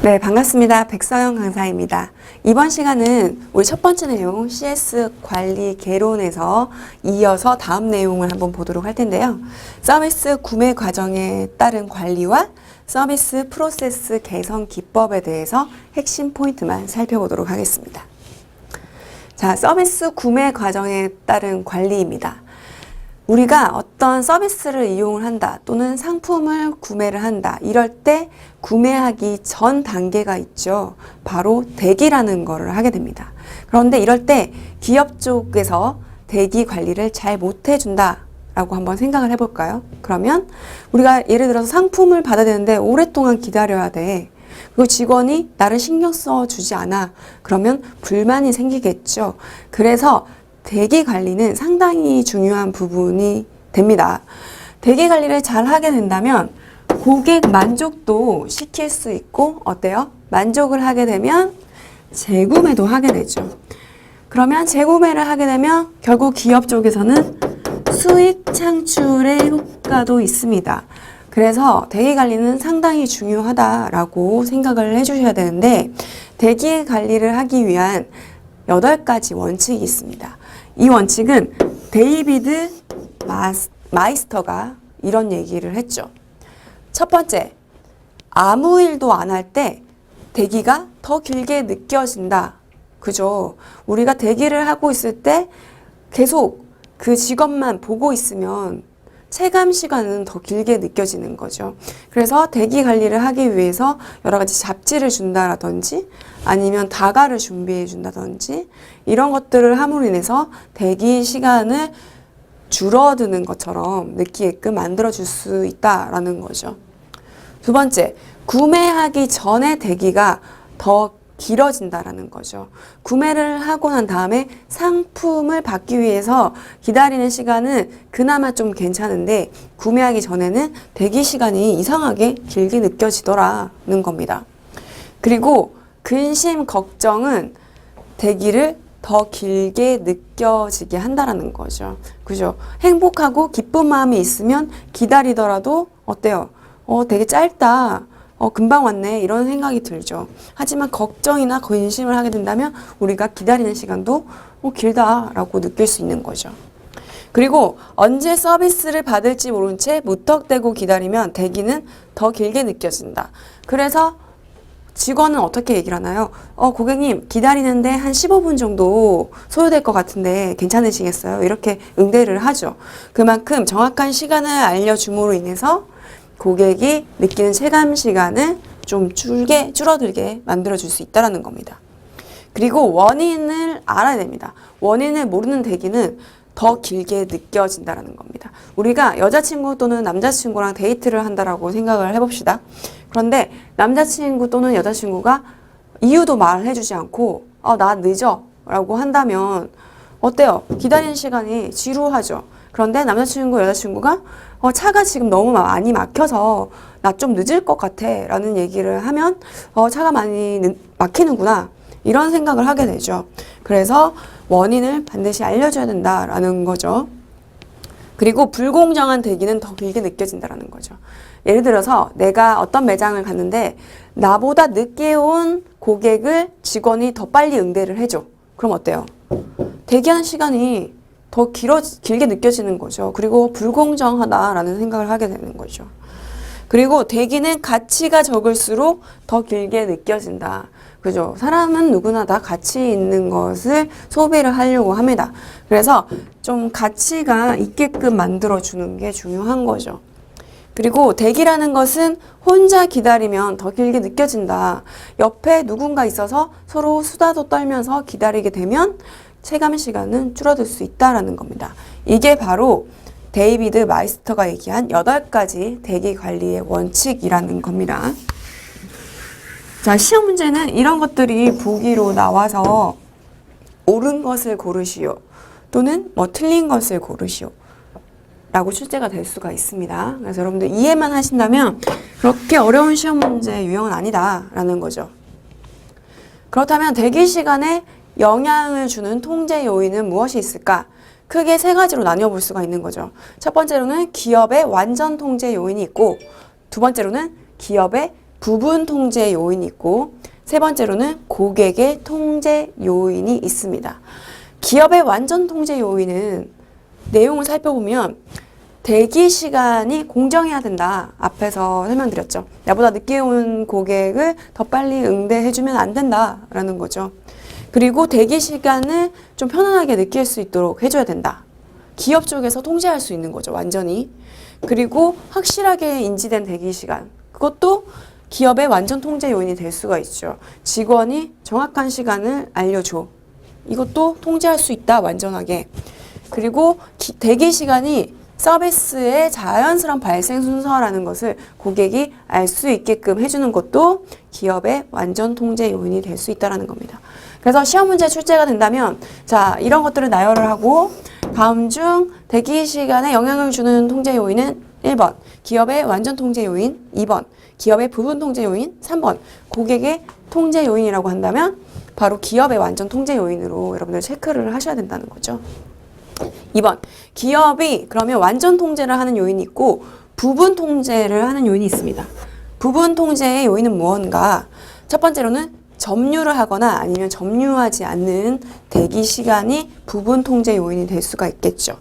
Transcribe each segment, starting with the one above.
네, 반갑습니다. 백서영 강사입니다. 이번 시간은 우리 첫 번째 내용 CS 관리 개론에서 이어서 다음 내용을 한번 보도록 할 텐데요. 서비스 구매 과정에 따른 관리와 서비스 프로세스 개선 기법에 대해서 핵심 포인트만 살펴보도록 하겠습니다. 자, 서비스 구매 과정에 따른 관리입니다. 우리가 어떤 서비스를 이용을 한다 또는 상품을 구매를 한다 이럴 때 구매하기 전 단계가 있죠. 바로 대기라는 거를 하게 됩니다. 그런데 이럴 때 기업 쪽에서 대기 관리를 잘 못 해준다 라고 한번 생각을 해볼까요? 그러면 우리가 예를 들어서 상품을 받아야 되는데 오랫동안 기다려야 돼. 그리고 직원이 나를 신경 써주지 않아. 그러면 불만이 생기겠죠. 그래서 대기 관리는 상당히 중요한 부분이 됩니다. 대기 관리를 잘 하게 된다면 고객 만족도 시킬 수 있고 어때요? 만족을 하게 되면 재구매도 하게 되죠. 그러면 재구매를 하게 되면 결국 기업 쪽에서는 수익 창출의 효과도 있습니다. 그래서 대기 관리는 상당히 중요하다라고 생각을 해주셔야 되는데 대기 관리를 하기 위한 8가지 원칙이 있습니다. 이 원칙은 데이비드 마이스터가 이런 얘기를 했죠. 첫 번째, 아무 일도 안 할 때 대기가 더 길게 느껴진다. 그죠? 우리가 대기를 하고 있을 때 계속 그 직업만 보고 있으면 체감 시간은 더 길게 느껴지는 거죠. 그래서 대기 관리를 하기 위해서 여러 가지 잡지를 준다라든지 아니면 다가를 준비해 준다든지 이런 것들을 함으로 인해서 대기 시간을 줄어드는 것처럼 느끼게끔 만들어 줄 수 있다라는 거죠. 두 번째, 구매하기 전에 대기가 더 길어진다라는 거죠. 구매를 하고 난 다음에 상품을 받기 위해서 기다리는 시간은 그나마 좀 괜찮은데 구매하기 전에는 대기 시간이 이상하게 길게 느껴지더라는 겁니다. 그리고 근심, 걱정은 대기를 더 길게 느껴지게 한다라는 거죠. 그죠? 행복하고 기쁜 마음이 있으면 기다리더라도 어때요? 되게 짧다. 금방 왔네. 이런 생각이 들죠. 하지만 걱정이나 근심을 하게 된다면 우리가 기다리는 시간도 길다라고 느낄 수 있는 거죠. 그리고 언제 서비스를 받을지 모른 채 무턱대고 기다리면 대기는 더 길게 느껴진다. 그래서 직원은 어떻게 얘기를 하나요? 고객님 기다리는데 한 15분 정도 소요될 것 같은데 괜찮으시겠어요? 이렇게 응대를 하죠. 그만큼 정확한 시간을 알려줌으로 인해서 고객이 느끼는 체감 시간을 좀 줄어들게 만들어줄 수 있다는 겁니다. 그리고 원인을 알아야 됩니다. 원인을 모르는 대기는 더 길게 느껴진다는 겁니다. 우리가 여자친구 또는 남자친구랑 데이트를 한다라고 생각을 해봅시다. 그런데 남자친구 또는 여자친구가 이유도 말해주지 않고 나 늦어 라고 한다면 어때요? 기다리는 시간이 지루하죠. 그런데 남자친구, 여자친구가 차가 지금 너무 많이 막혀서 나 좀 늦을 것 같아 라는 얘기를 하면 차가 많이 막히는구나 이런 생각을 하게 되죠. 그래서 원인을 반드시 알려줘야 된다라는 거죠. 그리고 불공정한 대기는 더 길게 느껴진다라는 거죠. 예를 들어서 내가 어떤 매장을 갔는데 나보다 늦게 온 고객을 직원이 더 빨리 응대를 해줘. 그럼 어때요? 대기하는 시간이 더 길게 느껴지는 거죠. 그리고 불공정하다라는 생각을 하게 되는 거죠. 그리고 대기는 가치가 적을수록 더 길게 느껴진다. 그죠? 사람은 누구나 다 가치 있는 것을 소비를 하려고 합니다. 그래서 좀 가치가 있게끔 만들어주는 게 중요한 거죠. 그리고 대기라는 것은 혼자 기다리면 더 길게 느껴진다. 옆에 누군가 있어서 서로 수다도 떨면서 기다리게 되면 체감 시간은 줄어들 수 있다는 겁니다. 이게 바로 데이비드 마이스터가 얘기한 8가지 대기 관리의 원칙이라는 겁니다. 자, 시험 문제는 이런 것들이 보기로 나와서 옳은 것을 고르시오 또는 틀린 것을 고르시오 라고 출제가 될 수가 있습니다. 그래서 여러분들 이해만 하신다면 그렇게 어려운 시험 문제 유형은 아니다라는 거죠. 그렇다면 대기 시간에 영향을 주는 통제 요인은 무엇이 있을까? 크게 3가지로 나뉘어 볼 수가 있는 거죠. 첫 번째로는 기업의 완전 통제 요인이 있고 두 번째로는 기업의 부분 통제 요인이 있고, 세 번째로는 고객의 통제 요인이 있습니다. 기업의 완전 통제 요인은 내용을 살펴보면 대기 시간이 공정해야 된다. 앞에서 설명드렸죠. 나보다 늦게 온 고객을 더 빨리 응대해주면 안 된다라는 거죠. 그리고 대기 시간을 좀 편안하게 느낄 수 있도록 해줘야 된다. 기업 쪽에서 통제할 수 있는 거죠. 완전히. 그리고 확실하게 인지된 대기 시간. 그것도 기업의 완전 통제 요인이 될 수가 있죠. 직원이 정확한 시간을 알려줘. 이것도 통제할 수 있다. 완전하게. 그리고 대기 시간이 서비스의 자연스러운 발생 순서라는 것을 고객이 알 수 있게끔 해주는 것도 기업의 완전 통제 요인이 될 수 있다는 겁니다. 그래서 시험 문제 출제가 된다면 자, 이런 것들을 나열을 하고 다음 중 대기 시간에 영향을 주는 통제 요인은 1번 기업의 완전 통제 요인, 2번 기업의 부분 통제 요인, 3번 고객의 통제 요인이라고 한다면 바로 기업의 완전 통제 요인으로 여러분들 체크를 하셔야 된다는 거죠. 2번 기업이 그러면 완전 통제를 하는 요인이 있고 부분 통제를 하는 요인이 있습니다. 부분 통제의 요인은 무언가? 첫 번째로는 점유를 하거나 아니면 점유하지 않는 대기 시간이 부분 통제 요인이 될 수가 있겠죠.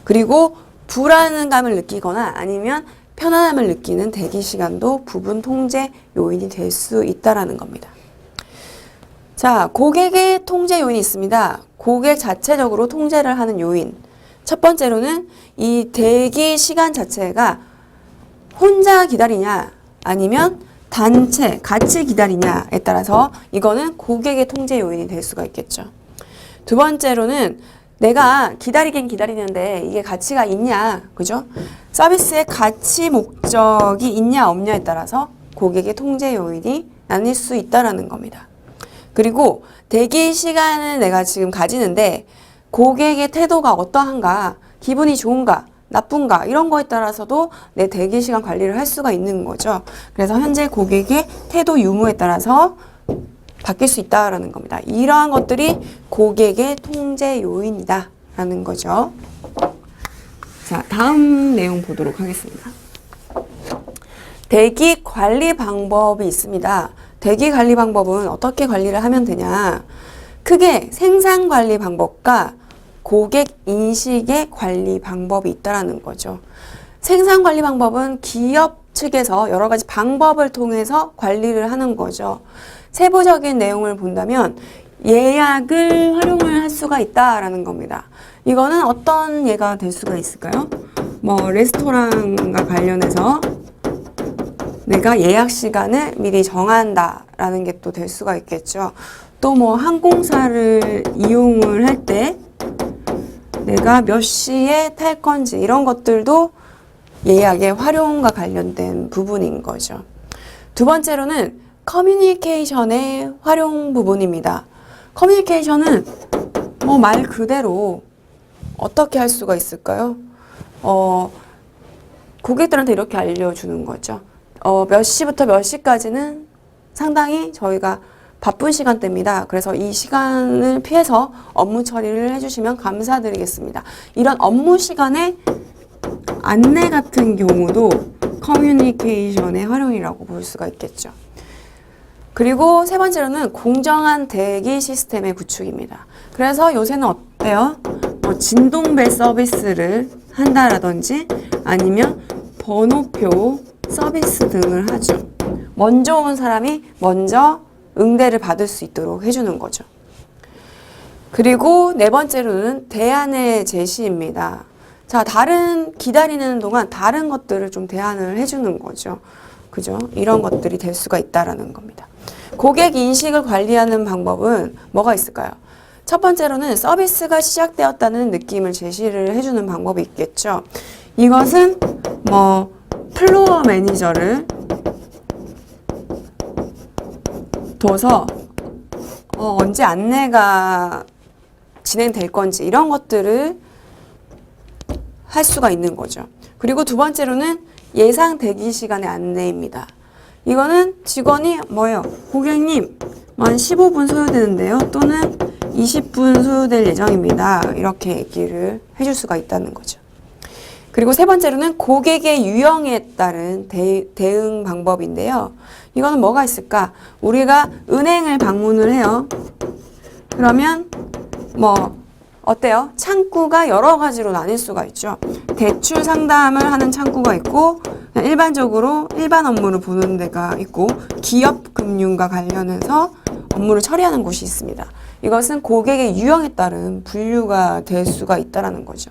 그리고 불안감을 느끼거나 아니면 편안함을 느끼는 대기 시간도 부분 통제 요인이 될 수 있다라는 겁니다. 자, 고객의 통제 요인이 있습니다. 고객 자체적으로 통제를 하는 요인. 첫 번째로는 이 대기 시간 자체가 혼자 기다리냐 아니면 단체, 같이 기다리냐에 따라서 이거는 고객의 통제 요인이 될 수가 있겠죠. 두 번째로는 내가 기다리긴 기다리는데 이게 가치가 있냐, 그죠? 서비스의 가치 목적이 있냐 없냐에 따라서 고객의 통제 요인이 나뉠 수 있다라는 겁니다. 그리고 대기 시간을 내가 지금 가지는데 고객의 태도가 어떠한가, 기분이 좋은가, 나쁜가 이런 거에 따라서도 내 대기 시간 관리를 할 수가 있는 거죠. 그래서 현재 고객의 태도 유무에 따라서 바뀔 수 있다라는 겁니다. 이러한 것들이 고객의 통제 요인이다라는 거죠. 자, 다음 내용 보도록 하겠습니다. 대기 관리 방법이 있습니다. 대기 관리 방법은 어떻게 관리를 하면 되냐? 크게 생산 관리 방법과 고객 인식의 관리 방법이 있다라는 거죠. 생산 관리 방법은 기업 측에서 여러 가지 방법을 통해서 관리를 하는 거죠. 세부적인 내용을 본다면 예약을 활용을 할 수가 있다라는 겁니다. 이거는 어떤 예가 될 수가 있을까요? 뭐 레스토랑과 관련해서 내가 예약 시간을 미리 정한다라는 게 또 될 수가 있겠죠. 또 뭐 항공사를 이용을 할 때 내가 몇 시에 탈 건지 이런 것들도 예약의 활용과 관련된 부분인 거죠. 두 번째로는 커뮤니케이션의 활용 부분입니다. 커뮤니케이션은 뭐 말 그대로 어떻게 할 수가 있을까요? 고객들한테 이렇게 알려주는 거죠. 몇 시부터 몇 시까지는 상당히 저희가 바쁜 시간대입니다. 그래서 이 시간을 피해서 업무 처리를 해주시면 감사드리겠습니다. 이런 업무 시간에 안내 같은 경우도 커뮤니케이션의 활용이라고 볼 수가 있겠죠. 그리고 세 번째로는 공정한 대기 시스템의 구축입니다. 그래서 요새는 어때요? 진동벨 서비스를 한다라든지 아니면 번호표 서비스 등을 하죠. 먼저 온 사람이 먼저 응대를 받을 수 있도록 해주는 거죠. 그리고 네 번째로는 대안의 제시입니다. 자, 기다리는 동안 다른 것들을 좀 대안을 해주는 거죠. 그죠? 이런 것들이 될 수가 있다라는 겁니다. 고객 인식을 관리하는 방법은 뭐가 있을까요? 첫 번째로는 서비스가 시작되었다는 느낌을 제시를 해주는 방법이 있겠죠. 이것은 뭐 플로어 매니저를 둬서 언제 안내가 진행될 건지 이런 것들을 할 수가 있는 거죠. 그리고 두 번째로는 예상 대기 시간의 안내입니다. 이거는 직원이 뭐예요? 고객님, 한 15분 소요되는데요. 또는 20분 소요될 예정입니다. 이렇게 얘기를 해줄 수가 있다는 거죠. 그리고 세 번째로는 고객의 유형에 따른 대응 방법인데요. 이거는 뭐가 있을까? 우리가 은행을 방문을 해요. 그러면 뭐 어때요? 창구가 여러 가지로 나뉠 수가 있죠. 대출 상담을 하는 창구가 있고, 그냥 일반적으로 일반 업무를 보는 데가 있고, 기업 금융과 관련해서 업무를 처리하는 곳이 있습니다. 이것은 고객의 유형에 따른 분류가 될 수가 있다는 거죠.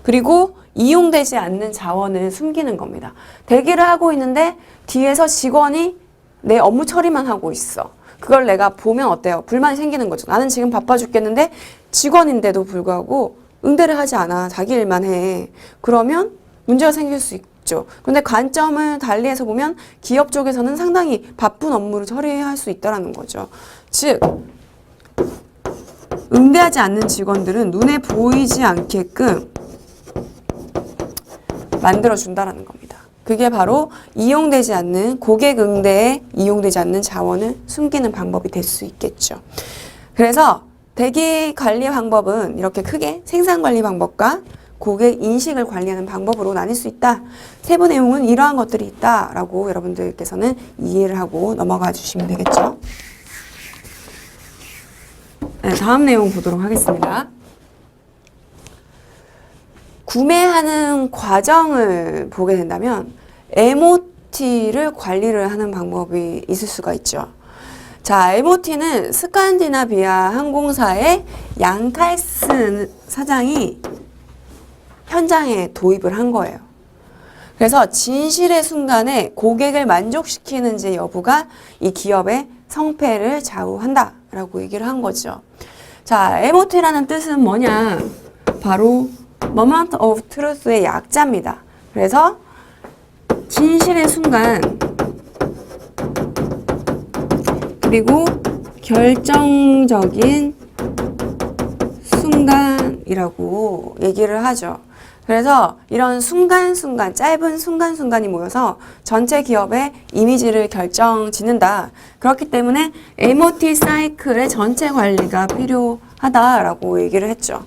그리고 이용되지 않는 자원을 숨기는 겁니다. 대기를 하고 있는데 뒤에서 직원이 내 업무 처리만 하고 있어. 그걸 내가 보면 어때요? 불만이 생기는 거죠. 나는 지금 바빠 죽겠는데 직원인데도 불구하고 응대를 하지 않아. 자기 일만 해. 그러면 문제가 생길 수 있죠. 그런데 관점을 달리해서 보면 기업 쪽에서는 상당히 바쁜 업무를 처리할 수 있다는 거죠. 즉, 응대하지 않는 직원들은 눈에 보이지 않게끔 만들어준다라는 겁니다. 그게 바로 이용되지 않는 고객 응대에 이용되지 않는 자원을 숨기는 방법이 될 수 있겠죠. 그래서 대기 관리 방법은 이렇게 크게 생산 관리 방법과 고객 인식을 관리하는 방법으로 나뉠 수 있다. 세부 내용은 이러한 것들이 있다라고 여러분들께서는 이해를 하고 넘어가 주시면 되겠죠. 네, 다음 내용 보도록 하겠습니다. 구매하는 과정을 보게 된다면 MOT를 관리를 하는 방법이 있을 수가 있죠. 자, MOT는 스칸디나비아 항공사의 양칼슨 사장이 현장에 도입을 한 거예요. 그래서 진실의 순간에 고객을 만족시키는지 여부가 이 기업의 성패를 좌우한다라고 얘기를 한 거죠. 자, MOT라는 뜻은 뭐냐? 바로 Moment of Truth의 약자입니다. 그래서 진실의 순간 그리고 결정적인 순간이라고 얘기를 하죠. 그래서 이런 순간순간, 짧은 순간순간이 모여서 전체 기업의 이미지를 결정짓는다. 그렇기 때문에 MOT 사이클의 전체 관리가 필요하다라고 얘기를 했죠.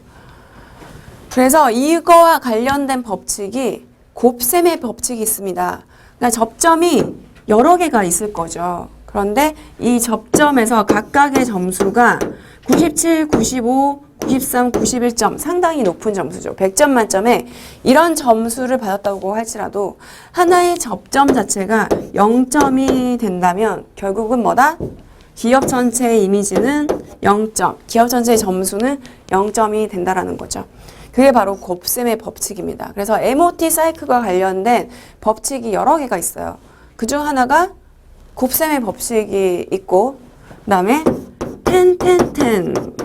그래서 이거와 관련된 법칙이 곱셈의 법칙이 있습니다. 그러니까 접점이 여러 개가 있을 거죠. 그런데 이 접점에서 각각의 점수가 97, 95, 93, 91점 상당히 높은 점수죠. 100점 만점에 이런 점수를 받았다고 할지라도 하나의 접점 자체가 0점이 된다면 결국은 뭐다? 기업 전체의 이미지는 0점, 기업 전체의 점수는 0점이 된다라는 거죠. 그게 바로 곱셈의 법칙입니다. 그래서 MOT 사이클과 관련된 법칙이 여러 개가 있어요. 그중 하나가 곱셈의 법칙이 있고 그 다음에 10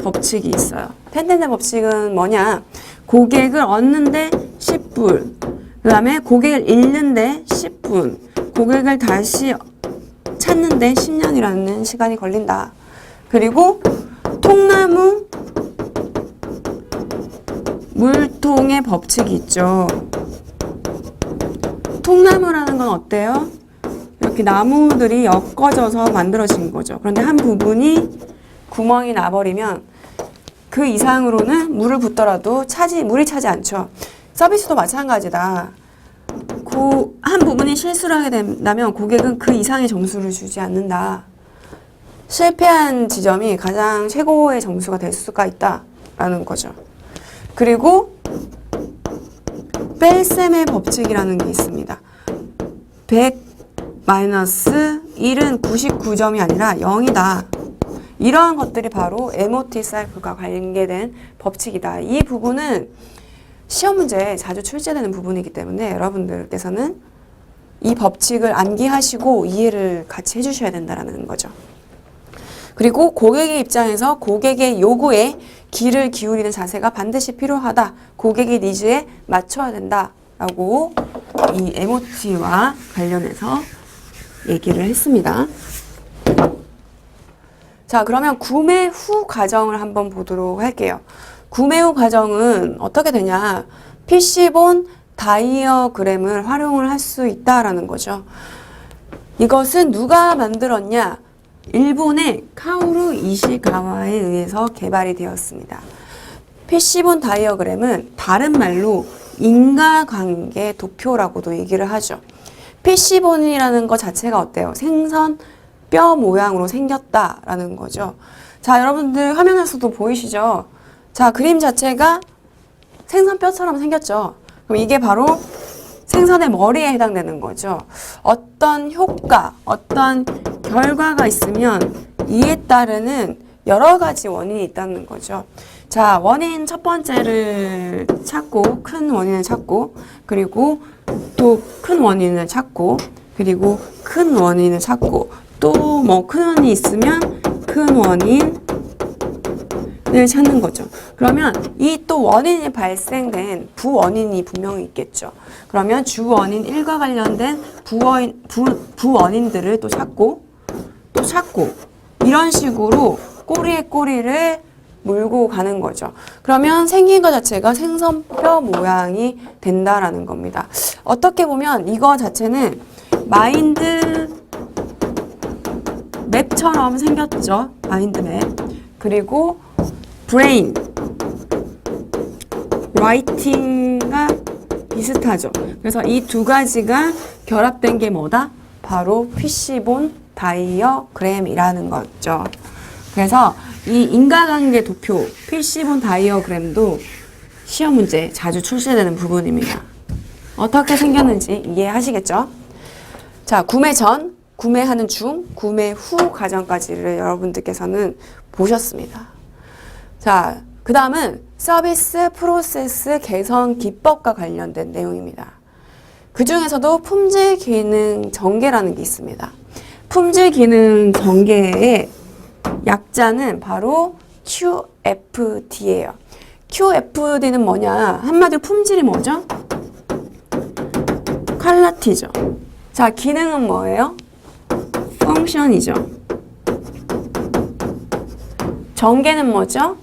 법칙이 있어요. 10 법칙은 뭐냐? 고객을 얻는데 10분, 그 다음에 고객을 잃는데 10분, 고객을 다시 찾는데 10년이라는 시간이 걸린다. 그리고 통나무 물통의 법칙이 있죠. 통나무라는 건 어때요? 이렇게 나무들이 엮어져서 만들어진 거죠. 그런데 한 부분이 구멍이 나버리면 그 이상으로는 물을 붓더라도 물이 차지 않죠. 서비스도 마찬가지다. 한 부분이 실수를 하게 된다면 고객은 그 이상의 점수를 주지 않는다. 실패한 지점이 가장 최고의 점수가 될 수가 있다라는 거죠. 그리고 뺄셈의 법칙이라는 게 있습니다. 100 마이너스 1은 99점이 아니라 0이다. 이러한 것들이 바로 MOT 사이클과 관계된 법칙이다. 이 부분은 시험 문제에 자주 출제되는 부분이기 때문에 여러분들께서는 이 법칙을 암기하시고 이해를 같이 해주셔야 된다는 거죠. 그리고 고객의 입장에서 고객의 요구에 귀를 기울이는 자세가 반드시 필요하다. 고객의 니즈에 맞춰야 된다라고 이 MOT와 관련해서 얘기를 했습니다. 자, 그러면 구매 후 과정을 한번 보도록 할게요. 구매 후 과정은 어떻게 되냐? PC본 다이어그램을 활용을 할 수 있다라는 거죠. 이것은 누가 만들었냐? 일본의 카오루 이시가와에 의해서 개발이 되었습니다. PC본 다이어그램은 다른 말로 인과관계 도표라고도 얘기를 하죠. 피시본이라는 것 자체가 어때요? 생선 뼈 모양으로 생겼다라는 거죠. 자, 여러분들 화면에서도 보이시죠? 자, 그림 자체가 생선뼈처럼 생겼죠. 그럼 이게 바로 생선의 머리에 해당되는 거죠. 어떤 효과, 어떤 결과가 있으면 이에 따르는 여러 가지 원인이 있다는 거죠. 자, 원인 첫 번째를 찾고, 큰 원인을 찾고, 그리고 또 큰 원인을 찾고, 그리고 큰 원인을 찾고, 또 뭐 큰 원인이 있으면 큰 원인을 찾는 거죠. 그러면 이 또 원인이 발생된 부원인이 분명히 있겠죠. 그러면 주원인 1과 관련된 부원인들을 또 찾고 이런 식으로 꼬리에 꼬리를 물고 가는 거죠. 그러면 생긴 것 자체가 생선뼈 모양이 된다라는 겁니다. 어떻게 보면 이거 자체는 마인드 맵처럼 생겼죠. 마인드 맵. 그리고 브레인, 라이팅과 비슷하죠. 그래서 이 두 가지가 결합된 게 뭐다? 바로 피시본 다이어그램이라는 거죠. 그래서 이 인과관계 도표, 피시본 다이어그램도 시험 문제 자주 출제되는 부분입니다. 어떻게 생겼는지 이해하시겠죠? 자, 구매 전, 구매하는 중, 구매 후 과정까지를 여러분들께서는 보셨습니다. 자, 그 다음은 서비스 프로세스 개선 기법과 관련된 내용입니다. 그 중에서도 품질 기능 전개라는 게 있습니다. 품질 기능 전개의 약자는 바로 QFD예요. QFD는 뭐냐? 한마디로 품질이 뭐죠? 퀄리티죠. 자, 기능은 뭐예요? 펑션이죠. 전개는 뭐죠?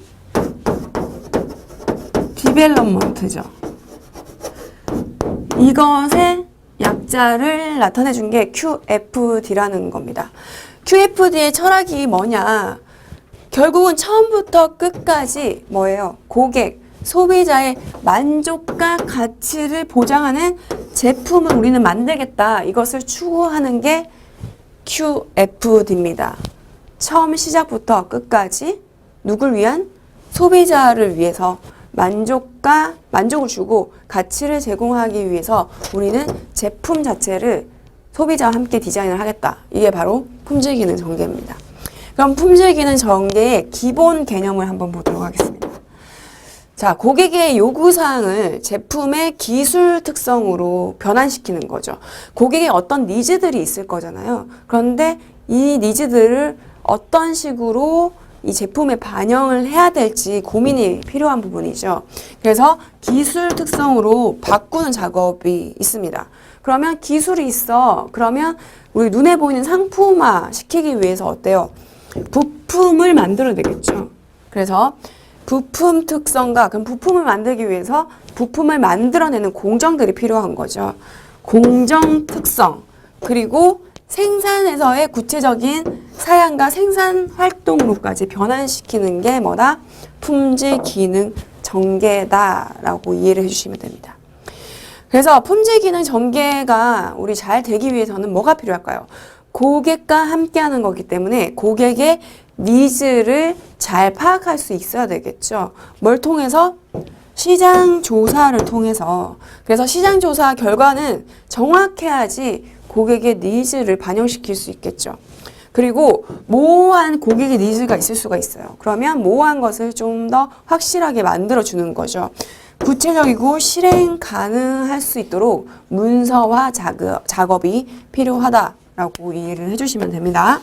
디벨롭먼트죠. 이것의 약자를 나타내준 게 QFD라는 겁니다. QFD의 철학이 뭐냐? 결국은 처음부터 끝까지 뭐예요? 고객, 소비자의 만족과 가치를 보장하는 제품을 우리는 만들겠다. 이것을 추구하는 게 QFD입니다. 처음 시작부터 끝까지 누굴 위한? 소비자를 위해서 만족을 주고 가치를 제공하기 위해서 우리는 제품 자체를 소비자와 함께 디자인을 하겠다. 이게 바로 품질 기능 전개입니다. 그럼 품질 기능 전개의 기본 개념을 한번 보도록 하겠습니다. 자, 고객의 요구사항을 제품의 기술 특성으로 변환시키는 거죠. 고객의 어떤 니즈들이 있을 거잖아요. 그런데 이 니즈들을 어떤 식으로 이 제품에 반영을 해야 될지 고민이 필요한 부분이죠. 그래서 기술 특성으로 바꾸는 작업이 있습니다. 그러면 기술이 있어. 그러면 우리 눈에 보이는 상품화 시키기 위해서 어때요? 부품을 만들어야 되겠죠. 그래서 부품 특성과 그럼 부품을 만들기 위해서 부품을 만들어내는 공정들이 필요한 거죠. 공정 특성 그리고 생산에서의 구체적인 사양과 생산 활동으로까지 변환시키는 게 뭐다? 품질 기능 전개다라고 이해를 해주시면 됩니다. 그래서 품질 기능 전개가 우리 잘 되기 위해서는 뭐가 필요할까요? 고객과 함께하는 거기 때문에 고객의 니즈를 잘 파악할 수 있어야 되겠죠. 뭘 통해서? 시장 조사를 통해서. 그래서 시장 조사 결과는 정확해야지 고객의 니즈를 반영시킬 수 있겠죠. 그리고 모호한 고객의 니즈가 있을 수가 있어요. 그러면 모호한 것을 좀 더 확실하게 만들어주는 거죠. 구체적이고 실행 가능할 수 있도록 문서화 작업이 필요하다라고 이해를 해주시면 됩니다.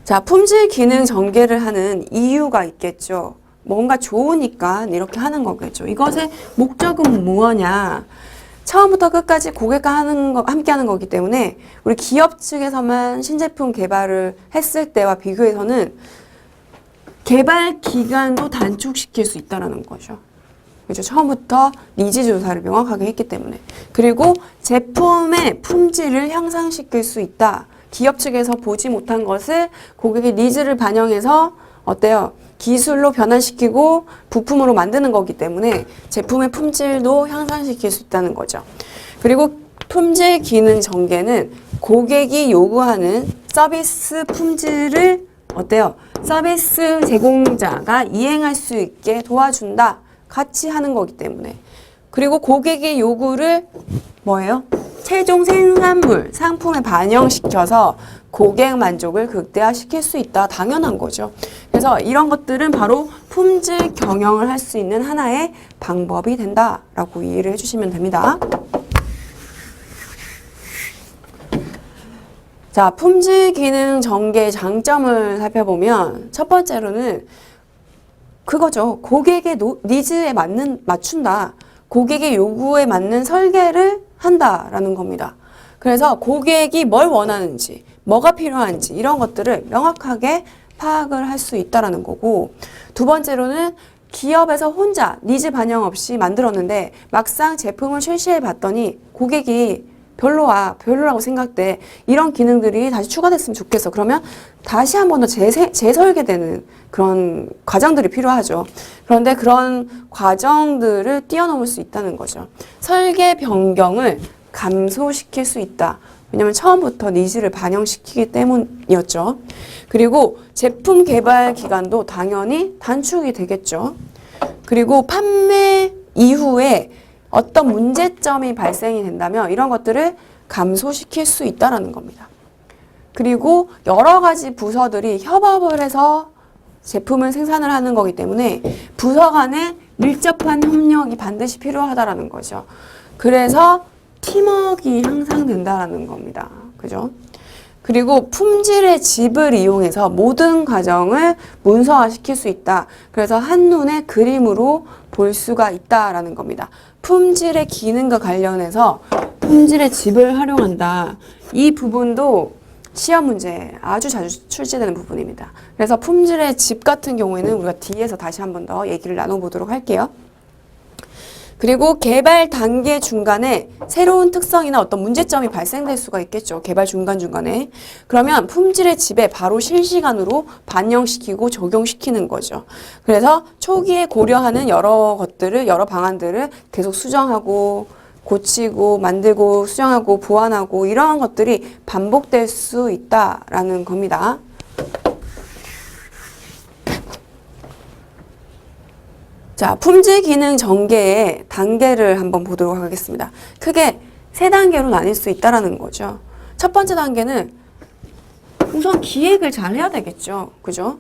자, 품질 기능 전개를 하는 이유가 있겠죠. 뭔가 좋으니까 이렇게 하는 거겠죠. 이것의 목적은 무엇이냐? 처음부터 끝까지 고객과 함께 하는 거기 때문에 우리 기업 측에서만 신제품 개발을 했을 때와 비교해서는 개발 기간도 단축시킬 수 있다는 거죠. 그렇죠? 처음부터 니즈 조사를 명확하게 했기 때문에. 그리고 제품의 품질을 향상시킬 수 있다. 기업 측에서 보지 못한 것을 고객의 니즈를 반영해서 어때요? 기술로 변환시키고 부품으로 만드는 거기 때문에 제품의 품질도 향상시킬 수 있다는 거죠. 그리고 품질 기능 전개는 고객이 요구하는 서비스 품질을 어때요? 서비스 제공자가 이행할 수 있게 도와준다. 같이 하는 거기 때문에. 그리고 고객의 요구를 뭐예요? 최종 생산물, 상품에 반영시켜서 고객 만족을 극대화시킬 수 있다. 당연한 거죠. 그래서 이런 것들은 바로 품질 경영을 할 수 있는 하나의 방법이 된다라고 이해를 해주시면 됩니다. 자, 품질 기능 전개의 장점을 살펴보면 첫 번째로는 그거죠. 고객의 니즈에 맞춘다. 고객의 요구에 맞는 설계를 한다라는 겁니다. 그래서 고객이 뭘 원하는지, 뭐가 필요한지 이런 것들을 명확하게 파악을 할 수 있다라는 거고, 두 번째로는 기업에서 혼자 니즈 반영 없이 만들었는데 막상 제품을 출시해 봤더니 고객이 별로라고 생각돼. 이런 기능들이 다시 추가됐으면 좋겠어. 그러면 다시 한 번 더 재설계되는 그런 과정들이 필요하죠. 그런데 그런 과정들을 뛰어넘을 수 있다는 거죠. 설계 변경을 감소시킬 수 있다. 왜냐면 처음부터 니즈를 반영시키기 때문이었죠. 그리고 제품 개발 기간도 당연히 단축이 되겠죠. 그리고 판매 이후에 어떤 문제점이 발생이 된다면 이런 것들을 감소시킬 수 있다는 겁니다. 그리고 여러 가지 부서들이 협업을 해서 제품을 생산을 하는 거기 때문에 부서 간의 밀접한 협력이 반드시 필요하다는 거죠. 그래서 팀워크가 향상된다는 겁니다. 그죠? 그리고 품질의 집을 이용해서 모든 과정을 문서화시킬 수 있다. 그래서 한눈에 그림으로 볼 수가 있다라는 겁니다. 품질의 기능과 관련해서 품질의 집을 활용한다. 이 부분도 시험 문제에 아주 자주 출제되는 부분입니다. 그래서 품질의 집 같은 경우에는 우리가 뒤에서 다시 한 번 더 얘기를 나눠보도록 할게요. 그리고 개발 단계 중간에 새로운 특성이나 어떤 문제점이 발생될 수가 있겠죠. 개발 중간중간에. 그러면 품질의 집에 바로 실시간으로 반영시키고 적용시키는 거죠. 그래서 초기에 고려하는 여러 방안들을 계속 수정하고 고치고 만들고 수정하고 보완하고 이러한 것들이 반복될 수 있다라는 겁니다. 자, 품질 기능 전개의 단계를 한번 보도록 하겠습니다. 크게 세 단계로 나뉠 수 있다라는 거죠. 첫 번째 단계는 우선 기획을 잘 해야 되겠죠. 그죠?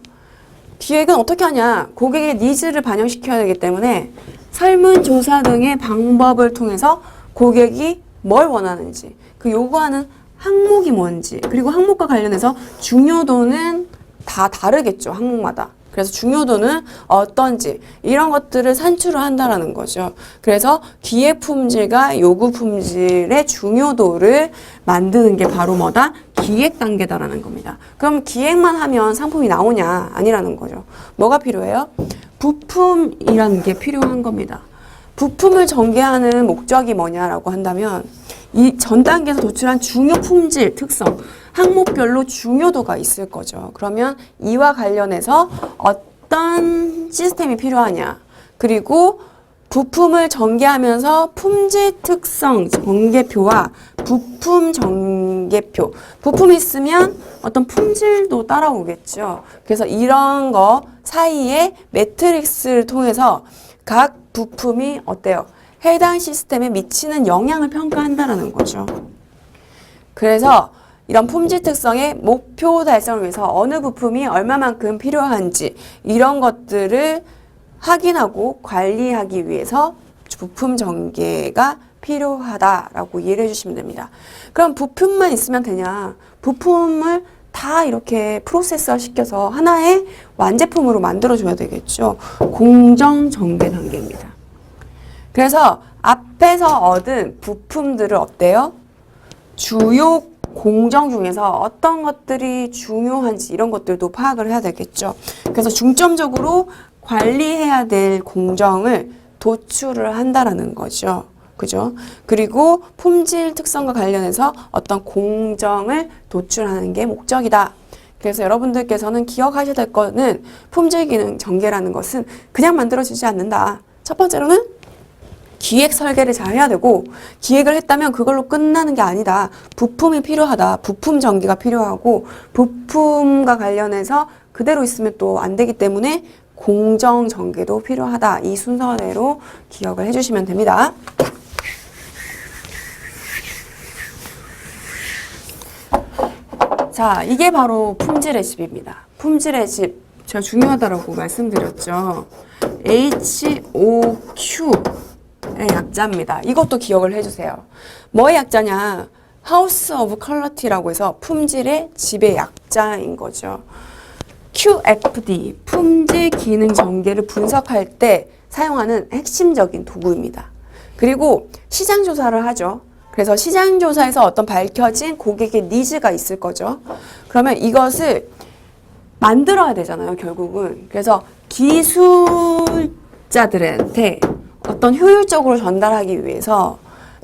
기획은 어떻게 하냐? 고객의 니즈를 반영시켜야 되기 때문에 설문조사 등의 방법을 통해서 고객이 뭘 원하는지, 그 요구하는 항목이 뭔지, 그리고 항목과 관련해서 중요도는 다 다르겠죠. 항목마다. 그래서 중요도는 어떤지 이런 것들을 산출을 한다라는 거죠. 그래서 기획 품질과 요구 품질의 중요도를 만드는 게 바로 뭐다? 기획 단계다라는 겁니다. 그럼 기획만 하면 상품이 나오냐? 아니라는 거죠. 뭐가 필요해요? 부품이라는 게 필요한 겁니다. 부품을 전개하는 목적이 뭐냐라고 한다면 이 전 단계에서 도출한 중요 품질 특성, 항목별로 중요도가 있을 거죠. 그러면 이와 관련해서 어떤 시스템이 필요하냐, 그리고 부품을 전개하면서 품질 특성 전개표와 부품 전개표, 부품이 있으면 어떤 품질도 따라오겠죠. 그래서 이런 거 사이에 매트릭스를 통해서 각 부품이 어때요? 해당 시스템에 미치는 영향을 평가한다는 거죠. 그래서 이런 품질 특성의 목표 달성을 위해서 어느 부품이 얼마만큼 필요한지 이런 것들을 확인하고 관리하기 위해서 부품 전개가 필요하다라고 이해를 해주시면 됩니다. 그럼 부품만 있으면 되냐? 부품을 다 이렇게 프로세서 시켜서 하나의 완제품으로 만들어줘야 되겠죠. 공정 전개 단계입니다. 그래서 앞에서 얻은 부품들을 어때요? 주요 공정 중에서 어떤 것들이 중요한지 이런 것들도 파악을 해야 되겠죠. 그래서 중점적으로 관리해야 될 공정을 도출을 한다라는 거죠. 그죠? 그리고 품질 특성과 관련해서 어떤 공정을 도출하는 게 목적이다. 그래서 여러분들께서는 기억하셔야 될 거는 품질 기능 전개라는 것은 그냥 만들어지지 않는다. 첫 번째로는 기획 설계를 잘 해야 되고, 기획을 했다면 그걸로 끝나는 게 아니다. 부품이 필요하다. 부품 전개가 필요하고, 부품과 관련해서 그대로 있으면 또 안 되기 때문에 공정 전개도 필요하다. 이 순서대로 기억을 해주시면 됩니다. 자, 이게 바로 품질의 집입니다. 품질의 집, 제가 중요하다고 말씀드렸죠. HOQ의 약자입니다. 이것도 기억을 해주세요. 뭐의 약자냐? House of Quality라고 해서 품질의 집의 약자인 거죠. QFD, 품질 기능 전개를 분석할 때 사용하는 핵심적인 도구입니다. 그리고 시장 조사를 하죠. 그래서 시장 조사에서 어떤 밝혀진 고객의 니즈가 있을 거죠. 그러면 이것을 만들어야 되잖아요, 결국은. 그래서 기술자들한테 어떤 효율적으로 전달하기 위해서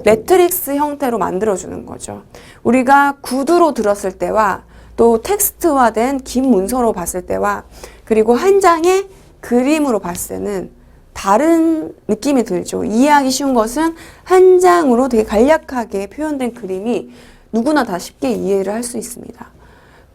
매트릭스 형태로 만들어주는 거죠. 우리가 구두로 들었을 때와 또 텍스트화된 긴 문서로 봤을 때와 그리고 한 장의 그림으로 봤을 때는 다른 느낌이 들죠. 이해하기 쉬운 것은 한 장으로 되게 간략하게 표현된 그림이 누구나 다 쉽게 이해를 할 수 있습니다.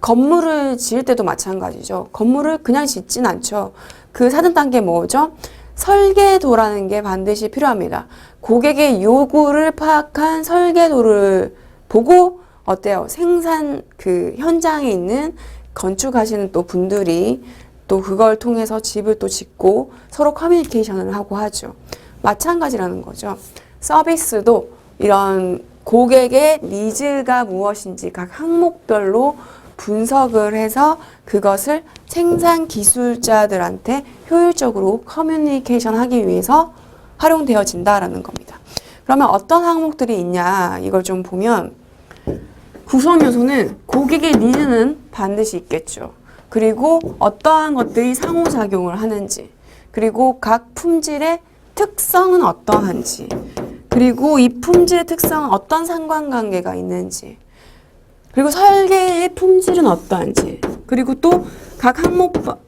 건물을 지을 때도 마찬가지죠. 건물을 그냥 짓진 않죠. 그 사전 단계 뭐죠? 설계도라는 게 반드시 필요합니다. 고객의 요구를 파악한 설계도를 보고 어때요? 생산 그 현장에 있는 건축하시는 또 분들이 또 그걸 통해서 집을 또 짓고 서로 커뮤니케이션을 하고 하죠. 마찬가지라는 거죠. 서비스도 이런 고객의 니즈가 무엇인지 각 항목별로 분석을 해서 그것을 생산 기술자들한테 효율적으로 커뮤니케이션 하기 위해서 활용되어진다라는 겁니다. 그러면 어떤 항목들이 있냐 이걸 좀 보면 구성 요소는 고객의 니즈는 반드시 있겠죠. 그리고 어떠한 것들이 상호작용을 하는지, 그리고 각 품질의 특성은 어떠한지, 그리고 이 품질의 특성은 어떤 상관관계가 있는지, 그리고 설계의 품질은 어떠한지, 그리고 또 각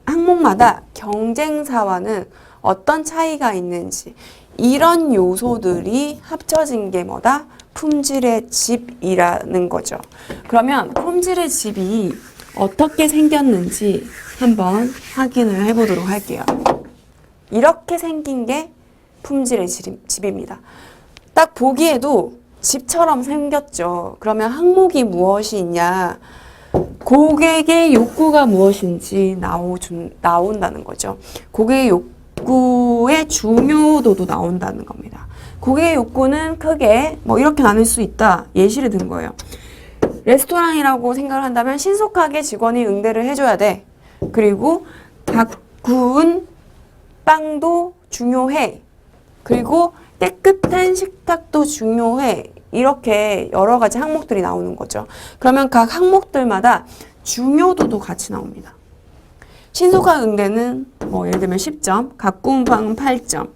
항목마다 경쟁사와는 어떤 차이가 있는지, 이런 요소들이 합쳐진 게 뭐다? 품질의 집이라는 거죠. 그러면 품질의 집이 어떻게 생겼는지 한번 확인을 해보도록 할게요. 이렇게 생긴 게 품질의 집입니다. 딱 보기에도 집처럼 생겼죠. 그러면 항목이 무엇이 있냐? 고객의 욕구가 무엇인지 나온다는 거죠. 고객의 욕구의 중요도도 나온다는 겁니다. 고객의 욕구는 크게 뭐 이렇게 나눌 수 있다. 예시를 든 거예요. 레스토랑이라고 생각을 한다면 신속하게 직원이 응대를 해줘야 돼. 그리고 구운 빵도 중요해. 그리고 깨끗한 식탁도 중요해. 이렇게 여러 가지 항목들이 나오는 거죠. 그러면 각 항목들마다 중요도도 같이 나옵니다. 신속한 응대는 뭐 예를 들면 10점, 가꾸운 빵은 8점,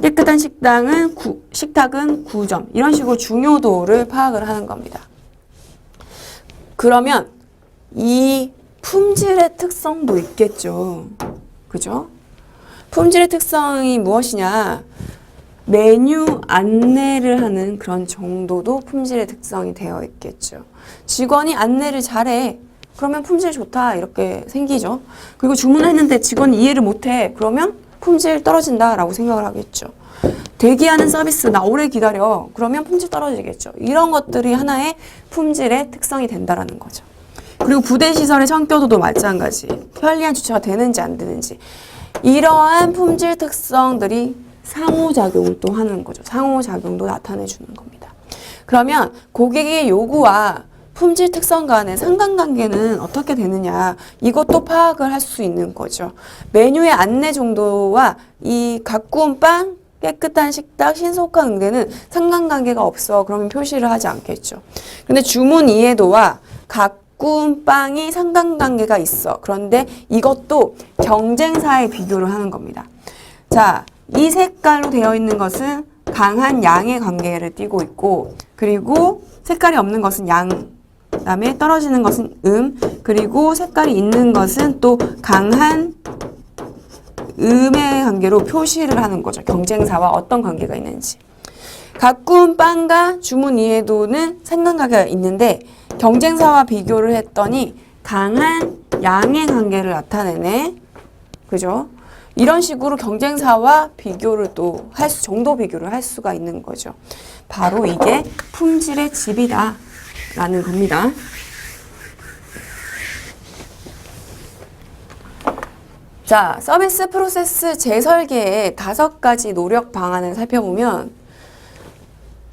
깨끗한 식탁은 9점. 이런 식으로 중요도를 파악을 하는 겁니다. 그러면 이 품질의 특성도 있겠죠. 그죠? 품질의 특성이 무엇이냐? 메뉴 안내를 하는 그런 정도도 품질의 특성이 되어 있겠죠. 직원이 안내를 잘해. 그러면 품질 좋다. 이렇게 생기죠. 그리고 주문했는데 직원이 이해를 못해. 그러면 품질 떨어진다라고 생각을 하겠죠. 대기하는 서비스 나 오래 기다려. 그러면 품질 떨어지겠죠. 이런 것들이 하나의 품질의 특성이 된다라는 거죠. 그리고 부대 시설의 청결도도 마찬가지. 편리한 주차가 되는지 안 되는지. 이러한 품질 특성들이 상호작용을 또 하는 거죠. 상호작용도 나타내 주는 겁니다. 그러면 고객의 요구와 품질 특성 간의 상관관계는 어떻게 되느냐, 이것도 파악을 할 수 있는 거죠. 메뉴의 안내 정도와 이 가꾸운 빵, 깨끗한 식탁, 신속한 응대는 상관관계가 없어. 그러면 표시를 하지 않겠죠. 근데 주문 이해도와 가꾸운 빵이 상관관계가 있어. 그런데 이것도 경쟁사에 비교를 하는 겁니다. 자, 이 색깔로 되어 있는 것은 강한 양의 관계를 띠고 있고, 그리고 색깔이 없는 것은 양, 그다음에 떨어지는 것은 그리고 색깔이 있는 것은 또 강한 음의 관계로 표시를 하는 거죠. 경쟁사와 어떤 관계가 있는지. 가꾼 빵과 주문 이해도는 상관관계가 있는데 경쟁사와 비교를 했더니 강한 양의 관계를 나타내네. 그죠? 이런 식으로 경쟁사와 비교를 또 정도 비교를 할 수가 있는 거죠. 바로 이게 품질의 집이다 라는 겁니다. 자, 서비스 프로세스 재설계의 5가지 노력 방안을 살펴보면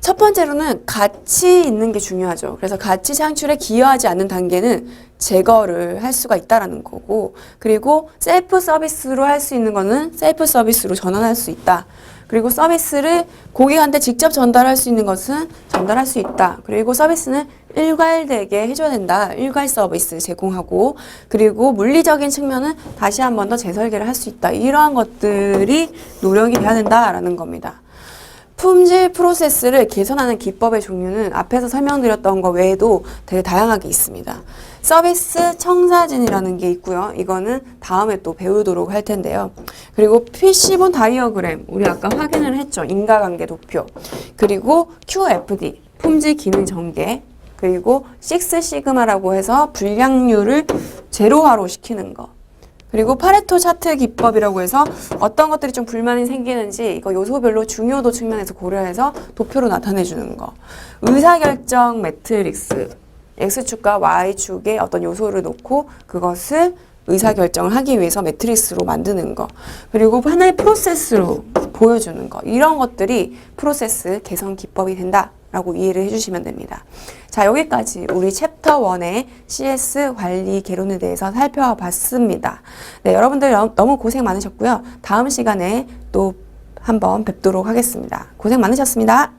첫 번째로는 가치 있는 게 중요하죠. 그래서 가치 창출에 기여하지 않는 단계는 제거를 할 수가 있다라는 거고, 그리고 셀프 서비스로 할 수 있는 거는 셀프 서비스로 전환할 수 있다. 그리고 서비스를 고객한테 직접 전달할 수 있는 것은 전달할 수 있다. 그리고 서비스는 일괄되게 해줘야 된다. 일괄 서비스 제공하고, 그리고 물리적인 측면은 다시 한 번 더 재설계를 할 수 있다. 이러한 것들이 노력이 돼야 된다라는 겁니다. 품질 프로세스를 개선하는 기법의 종류는 앞에서 설명드렸던 것 외에도 되게 다양하게 있습니다. 서비스 청사진이라는 게 있고요. 이거는 다음에 또 배우도록 할 텐데요. 그리고 피시본 다이어그램, 우리 아까 확인을 했죠. 인과관계 도표. 그리고 QFD, 품질 기능 전개. 그리고 식스 시그마라고 해서 불량률을 제로화로 시키는 거. 그리고 파레토 차트 기법이라고 해서 어떤 것들이 좀 불만이 생기는지 이거 요소별로 중요도 측면에서 고려해서 도표로 나타내주는 거. 의사결정 매트릭스, X축과 Y축에 어떤 요소를 놓고 그것을 의사결정을 하기 위해서 매트릭스로 만드는 거. 그리고 하나의 프로세스로 보여주는 거. 이런 것들이 프로세스 개선 기법이 된다 라고 이해를 해주시면 됩니다. 자, 여기까지 우리 챕터 1의 CS 관리 개론에 대해서 살펴봤습니다. 네, 여러분들 너무 고생 많으셨고요. 다음 시간에 또 한번 뵙도록 하겠습니다. 고생 많으셨습니다.